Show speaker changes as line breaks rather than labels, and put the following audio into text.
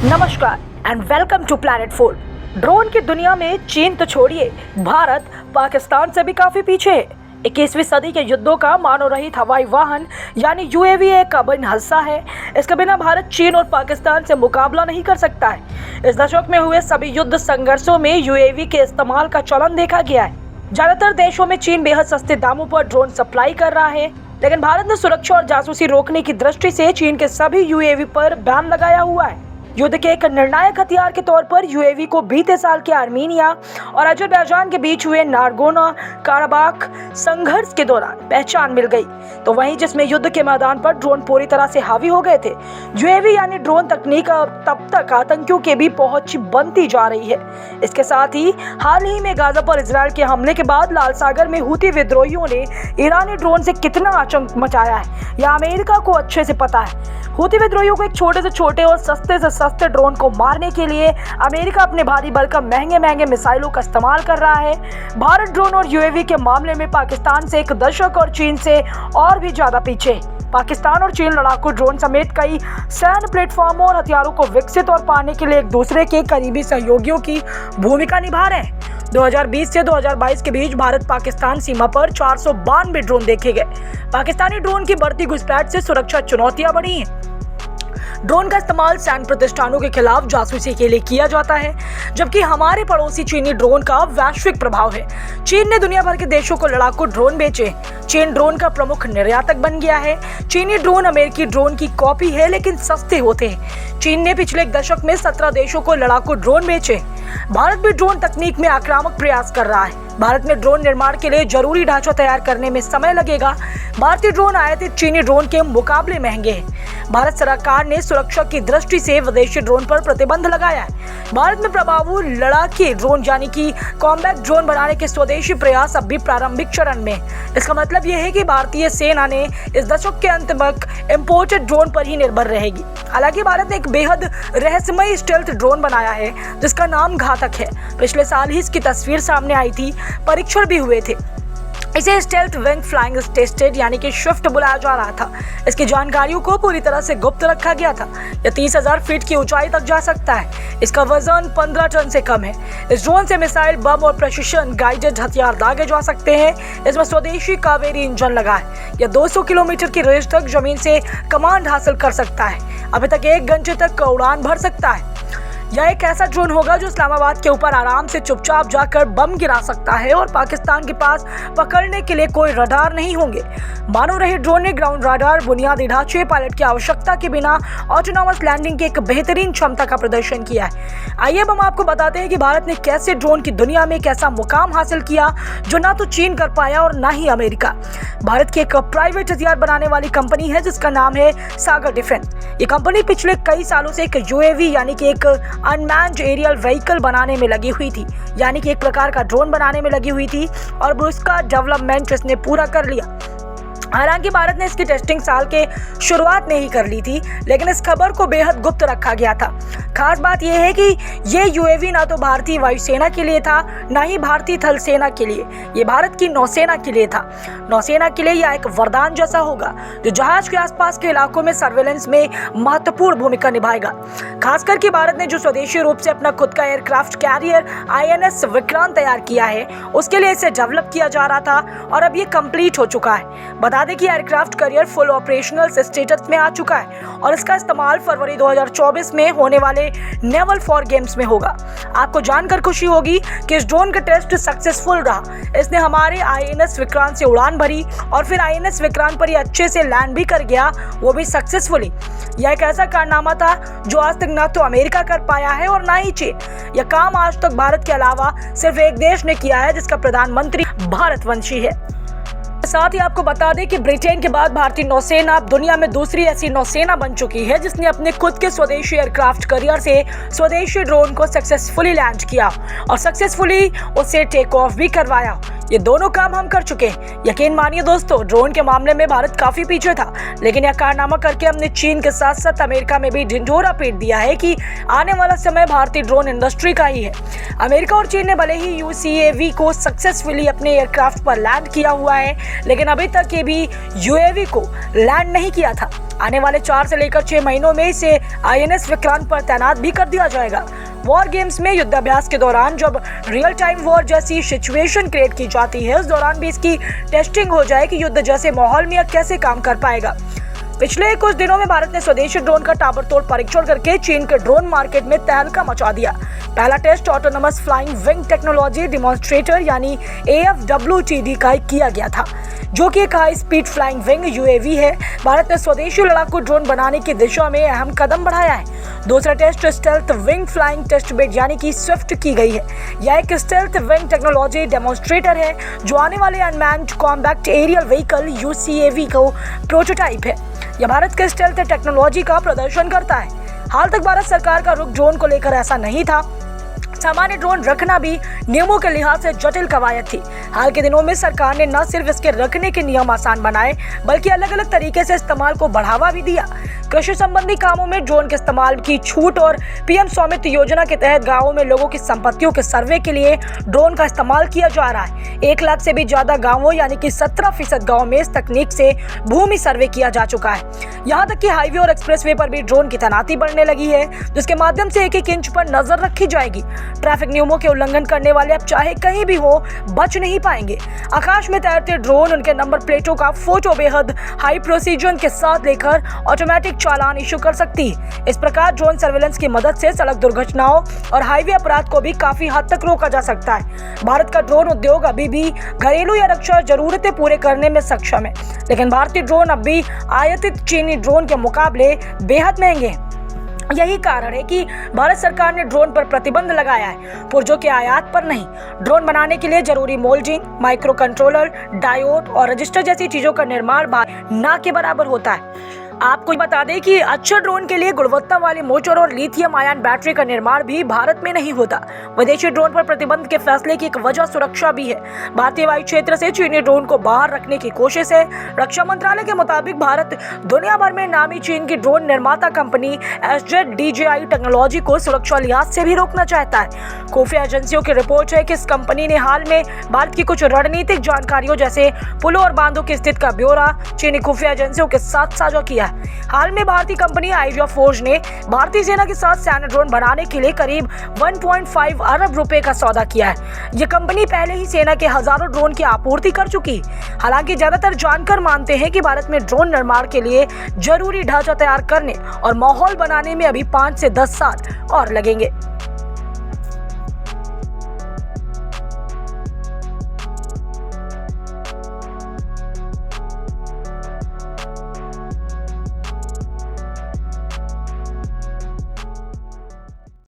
नमस्कार and welcome to planet 4। Drone की दुनिया में चीन तो छोड़िए, भारत पाकिस्तान से भी काफी पीछे है। 21वीं सदी के युद्धों का मानव रहित हवाई वाहन यानी यूएवी एक अभिन्न हिस्सा है। इसके बिना भारत चीन और पाकिस्तान से मुकाबला नहीं कर सकता है। इस दशक में हुए सभी युद्ध संघर्षों में यूएवी के इस्तेमाल का चलन देखा गया है। ज्यादातर देशों में चीन बेहद सस्ते दामों पर ड्रोन सप्लाई कर रहा है, लेकिन भारत ने सुरक्षा और जासूसी रोकने की दृष्टि से चीन के सभी यूएवी पर बैन लगाया हुआ है। युद्ध के एक निर्णायक हथियार के तौर पर यूएवी को बीते साल के आर्मीनिया और अजरबैजान के बीच हुए नारगोना काराबाख संघर्ष के दौरान पहचान मिल गई, तो वहीं जिसमें युद्ध के मैदान पर ड्रोन पूरी तरह से हावी हो गए थे। यूएवी यानी ड्रोन तकनीक तब तक आतंकियों के भी पहुंच बनती जा रही है। इसके साथ ही हाल ही में गाजा पर इजरायल के हमले के बाद लाल सागर में हूती विद्रोहियों ने ईरानी ड्रोन से कितना आतंक मचाया है, यह अमेरिका को अच्छे से पता है। हूती विद्रोहियों को एक छोटे से छोटे और सस्ते से सस्ते ड्रोन को मारने के लिए अमेरिका अपने भारी भरकम महंगे मिसाइलों का इस्तेमाल कर रहा है। भारत ड्रोन और यूएवी के मामले में पाकिस्तान से एक दशक और चीन से और भी ज्यादा पीछे। पाकिस्तान और चीन लड़ाकू ड्रोन समेत कई सैन्य प्लेटफॉर्मों और हथियारों को विकसित और पाने के लिए एक दूसरे के करीबी सहयोगियों की भूमिका निभा रहे हैं। 2020 से 2022 के बीच भारत पाकिस्तान सीमा पर 492 ड्रोन देखे गए। पाकिस्तानी ड्रोन की बढ़ती घुसपैठ से सुरक्षा चुनौतियां बढ़ी हैं। ड्रोन का इस्तेमाल सैन्य प्रतिष्ठानों के खिलाफ जासूसी के लिए किया जाता है, जबकि हमारे पड़ोसी चीनी ड्रोन का वैश्विक प्रभाव है। चीन ने दुनिया भर के देशों को लड़ाकू ड्रोन बेचे। चीन ड्रोन का प्रमुख निर्यातक बन गया है। चीनी ड्रोन अमेरिकी ड्रोन की कॉपी है, लेकिन सस्ते होते हैं। चीन ने पिछले एक दशक में 17 देशों को लड़ाकू ड्रोन बेचे। भारत भी ड्रोन तकनीक में आक्रामक प्रयास कर रहा है। भारत में ड्रोन निर्माण के लिए जरूरी ढांचा तैयार करने में समय लगेगा। भारतीय ड्रोन आयातित चीनी ड्रोन के मुकाबले महंगे हैं। भारत सरकार ने सुरक्षा की दृष्टि से विदेशी ड्रोन पर प्रतिबंध लगाया है। भारत में प्रभावी लड़ाके ड्रोन यानी कि कॉम्बैट ड्रोन बनाने के स्वदेशी प्रयास अब भी प्रारंभिक चरण में। इसका मतलब यह है कि भारतीय सेना ने इस दशक के अंत तक इम्पोर्टेड ड्रोन पर ही निर्भर रहेगी। हालांकि भारत ने एक बेहद रहस्यमय स्टेल्थ ड्रोन बनाया है जिसका नाम घातक है। पिछले साल ही इसकी तस्वीर सामने आई थी, परीक्षण भी हुए थे। इसे स्टेल्थ विंग फ्लाइंग टेस्टेड यानी कि स्विफ्ट बुलाया जा रहा था। इसकी जानकारियों को पूरी तरह से गुप्त रखा गया था। यह 30,000 फीट की ऊंचाई तक जा सकता है। इसका वजन 15 टन से कम है। इस ड्रोन से मिसाइल, बम और प्रेसिशन गाइडेड हथियार दागे जा सकते हैं। इसमें स्वदेशी कावेरी इंजन लगा है। यह 200 किलोमीटर की रेंज तक जमीन से कमांड हासिल कर सकता है। अभी तक 1 घंटे तक उड़ान भर सकता है। यह एक ऐसा ड्रोन होगा जो इस्लामाबाद के ऊपर आराम से चुपचाप जाकर बम गिरा सकता है और पाकिस्तान के पास पकड़ने के लिए कोई रडार नहीं होंगे। मानव रहित ड्रोन ने ग्राउंड रडार, बुनियादी ढांचे, पायलट की आवश्यकता के बिना ऑटोनॉमस लैंडिंग की एक बेहतरीन क्षमता का प्रदर्शन किया है। आइए अब हम आपको बताते हैं कि भारत ने कैसे ड्रोन की दुनिया में एक ऐसा मुकाम हासिल किया जो ना तो चीन कर पाया और ना ही अमेरिका। भारत की एक प्राइवेट हथियार बनाने वाली कंपनी है जिसका नाम है सागर डिफेंस। ये कंपनी पिछले कई सालों से एक यूएवी यानी कि एक अनमैन्ड एरियल व्हीकल बनाने में लगी हुई थी, यानी कि एक प्रकार का ड्रोन बनाने में लगी हुई थी और उसका डेवलपमेंट इसने पूरा कर लिया। हालांकि भारत ने इसकी टेस्टिंग साल के शुरुआत में ही कर ली थी, लेकिन इस खबर को बेहद गुप्त रखा गया था। खास बात यह है कि ये यूएवी ना तो भारतीय वायुसेना के लिए था, ना ही भारतीय थल सेना के लिए। ये भारत की नौसेना के लिए था। नौसेना के लिए यह एक वरदान जैसा होगा जो जहाज के आसपास के इलाकों में सर्वेलेंस में महत्वपूर्ण भूमिका निभाएगा। खास करके भारत ने जो स्वदेशी रूप से अपना खुद का एयरक्राफ्ट कैरियर INS विक्रांत तैयार किया है, उसके लिए इसे डेवलप किया जा रहा था और अब ये कंप्लीट हो चुका है। बता दें कि aircraft carrier full operational status में आ चुका है और इसका इस्तेमाल फरवरी 2024 में होने वाले नेवल फॉर गेम्स में होगा। आपको जानकर खुशी होगी कि इस ड्रोन का टेस्ट सक्सेसफुल रहा। इसने हमारे INS विक्रांत से उड़ान भरी और फिर INS विक्रांत पर ये अच्छे से लैंड भी कर गया, वो भी सक्सेसफुली। यह एक ऐसा कारनामा था जो आज तक ना तो अमेरिका कर पाया है और ना ही चीन। यह काम आज तक भारत के अलावा सिर्फ एक देश ने किया है जिसका प्रधानमंत्री भारतवंशी है। साथ ही आपको बता दें कि ब्रिटेन के बाद भारतीय नौसेना अब दुनिया में दूसरी ऐसी नौसेना बन चुकी है जिसने अपने खुद के स्वदेशी एयरक्राफ्ट कैरियर से स्वदेशी ड्रोन को सक्सेसफुली लैंड किया और सक्सेसफुली उसे टेक ऑफ भी करवाया। ये दोनों काम हम कर चुके हैं। यकीन मानिए दोस्तों, ड्रोन के मामले में भारत काफी पीछे था, लेकिन यह कारनामा करके हमने चीन के साथ साथ अमेरिका में भी ढिंढोरा पीट दिया है कि आने वाला समय भारतीय ड्रोन इंडस्ट्री का ही है। अमेरिका और चीन ने भले ही UCAV को सक्सेसफुली अपने एयरक्राफ्ट पर लैंड किया हुआ है, लेकिन अभी तक ये भी UAV को लैंड नहीं किया था। आने वाले 4 से लेकर 6 महीनों में इसे INS विक्रांत पर तैनात भी कर दिया जाएगा। वॉर गेम्स में युद्धाभ्यास के दौरान जब रियल टाइम वॉर जैसी सिचुएशन क्रिएट की जाती है, उस दौरान भी इसकी टेस्टिंग हो जाए कि युद्ध जैसे माहौल में यह कैसे काम कर पाएगा। पिछले कुछ दिनों में भारत ने स्वदेशी ड्रोन का ताबड़तोड़ परीक्षण करके चीन के ड्रोन मार्केट में तहलका मचा दिया। पहला test autonomous flying wing technology demonstrator यानी AFWTD का किया गया था, जो कि एक high speed flying wing UAV है। भारत ने स्वदेशी लड़ाकू ड्रोन बनाने की दिशा में अहम कदम बढ़ाया है। दूसरा test stealth wing flying test bed यानी कि स्विफ्ट की गई है। यह एक स्टेल्थ विंग टेक्नोलॉजी डेमोन्स्ट्रेटर है, जो आने वाले unmanned combat aerial vehicle UCAV को प्रोटोटाइप है। यह भारत के स्टेल्थ टेक्नोलॉजी का प्रदर्शन करता है। हाल तक भारत सरकार का रुख ड्रोन को लेकर ऐसा नहीं था। सामान्य ड्रोन रखना भी नियमों के लिहाज से जटिल कवायद थी। हाल के दिनों में सरकार ने न सिर्फ इसके रखने के नियम आसान बनाए, बल्कि अलग अलग तरीके से इस्तेमाल को बढ़ावा भी दिया। कृषि संबंधी कामों में ड्रोन के इस्तेमाल की छूट और PM स्वामित्व योजना के तहत गाँवों में लोगों की संपत्तियों के सर्वे के लिए ड्रोन का इस्तेमाल किया जा रहा है। 1 लाख से भी ज्यादा गाँवों यानी कि 17% गाँव में इस तकनीक से भूमि सर्वे किया जा चुका है। यहाँ तक कि हाईवे और एक्सप्रेसवे पर भी ड्रोन की तैनाती बढ़ने लगी है, जिसके माध्यम से 1-1 इंच पर नजर रखी जाएगी। ट्रैफिक नियमों के उल्लंघन करने वाले अब चाहे कहीं भी हो बच नहीं पाएंगे। आकाश में तैरते ड्रोन उनके नंबर प्लेटों का फोटो बेहद हाई प्रोसीजन के साथ लेकर ऑटोमेटिक चालान इशू कर सकती है। इस प्रकार ड्रोन सर्वेलेंस की मदद से सड़क दुर्घटनाओं और हाईवे अपराध को भी काफी हद तक रोका जा सकता है। भारत का ड्रोन उद्योग अभी भी घरेलू या रक्षा जरूरतें पूरे करने में सक्षम है, लेकिन भारतीय ड्रोन अब भी आयातित चीनी ड्रोन के मुकाबले बेहद महंगे हैं। यही कारण है कि भारत सरकार ने ड्रोन पर प्रतिबंध लगाया है, पुर्जों के आयात पर नहीं। ड्रोन बनाने के लिए जरूरी मोल्डिंग, माइक्रो कंट्रोलर, डायोड और रजिस्टर जैसी चीजों का निर्माण ना के बराबर होता है। आपको बता दें कि अच्छे ड्रोन के लिए गुणवत्ता वाले मोटर और लिथियम आयन बैटरी का निर्माण भी भारत में नहीं होता। विदेशी ड्रोन पर प्रतिबंध के फैसले की एक वजह सुरक्षा भी है। भारतीय वायु क्षेत्र से चीनी ड्रोन को बाहर रखने की कोशिश है। रक्षा मंत्रालय के मुताबिक भारत दुनिया भर में नामी चीन की ड्रोन निर्माता कंपनी SZ DJI टेक्नोलॉजी को सुरक्षा लिहाज से भी रोकना चाहता है। खुफिया एजेंसियों की रिपोर्ट है कि इस कंपनी ने हाल में भारत की कुछ रणनीतिक जानकारियों जैसे पुलों और बांधों की स्थिति का ब्यौरा चीनी खुफिया एजेंसियों के साथ साझा किया। हाल में भारतीय कंपनी आइडिया फोर्ज ने भारतीय सेना के साथ सैन्य ड्रोन बनाने के लिए करीब 1.5 अरब रुपए का सौदा किया है। यह कंपनी पहले ही सेना के हजारों ड्रोन की आपूर्ति कर चुकी। हालांकि ज्यादातर जानकार मानते हैं कि भारत में ड्रोन निर्माण के लिए जरूरी ढांचा तैयार करने और माहौल बनाने में अभी 5 से 10 साल और लगेंगे।